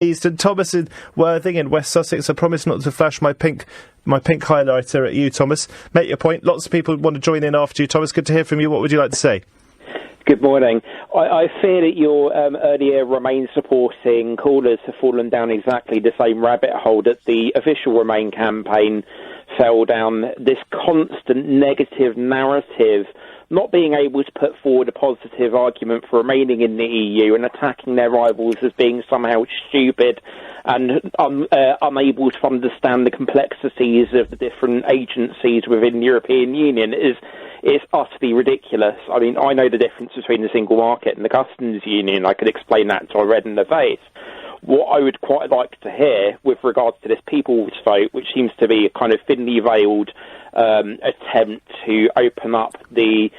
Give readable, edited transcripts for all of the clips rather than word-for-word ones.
And Thomas in Worthing in West Sussex. I promise not to flash my pink highlighter at you, Thomas. Make your point. Lots of people want to join in after you, Thomas. Good to hear from you. What would you like to say? Good morning. I fear that your earlier Remain supporting callers have fallen down exactly the same rabbit hole that the official Remain campaign fell down. This constant negative narrative, not being able to put forward a positive argument for remaining in the EU and attacking their rivals as being somehow stupid and unable to understand the complexities of the different agencies within the European Union is utterly ridiculous. I mean, I know the difference between the single market and the customs union. I could explain that until I red in the face. What I would quite like to hear with regards to this people's vote, which seems to be a kind of thinly veiled attempt to open up the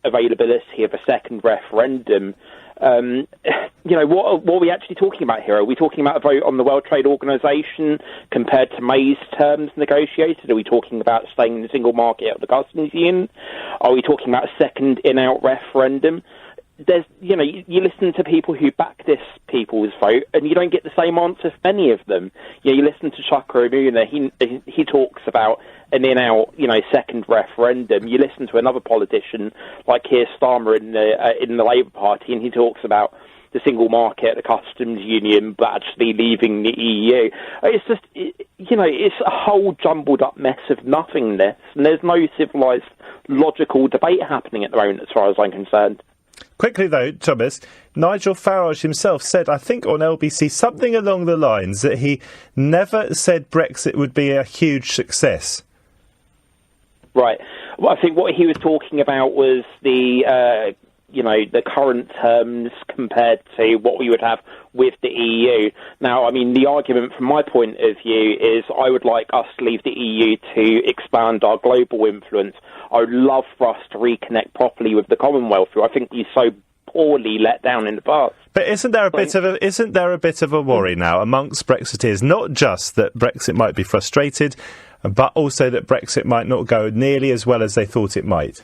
availability of a second referendum, what are we actually talking about here? Are we talking about a vote on the World Trade Organization compared to May's terms negotiated? Are we talking about staying in the single market of the customs union? Are we talking about a second in-out referendum? You listen to people who back this people's vote, and you don't get the same answer from any of them. You listen to Chuka Umunna, he talks about an in-out, second referendum. You listen to another politician like Keir Starmer in the Labour Party, and he talks about the single market, the customs union, but actually leaving the EU. It's just, it's a whole jumbled up mess of nothingness, and there's no civilised, logical debate happening at the moment, as far as I'm concerned. Quickly, though, Thomas, Nigel Farage himself said, I think on LBC, something along the lines that he never said Brexit would be a huge success. Right. Well, I think what he was talking about was the current terms compared to what we would have with the EU. Now, I mean, the argument from my point of view is I would like us to leave the EU to expand our global influence. I would love for us to reconnect properly with the Commonwealth, who I think we so poorly let down in the past. But isn't there a bit of a worry now amongst Brexiteers, not just that Brexit might be frustrated, but also that Brexit might not go nearly as well as they thought it might?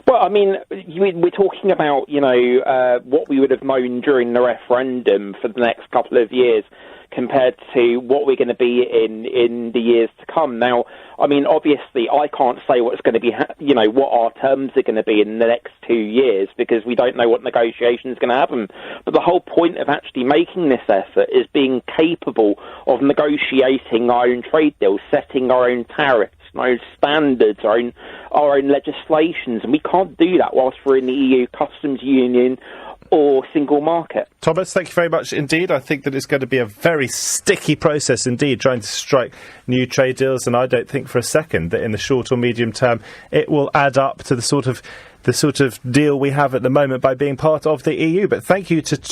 Well, I mean, we're talking about, what we would have known during the referendum for the next couple of years compared to what we're going to be in the years to come. Now, I mean, obviously, I can't say what's going to be, what our terms are going to be in the next 2 years because we don't know what negotiations are going to happen. But the whole point of actually making this effort is being capable of negotiating our own trade deals, setting our own tariffs, our own standards, our own legislations, and we can't do that whilst we're in the EU customs union or single market. Thomas, thank you very much indeed. I think that it's going to be a very sticky process indeed, trying to strike new trade deals, and I don't think for a second that in the short or medium term it will add up to the sort of deal we have at the moment by being part of the EU. But thank you to Thomas.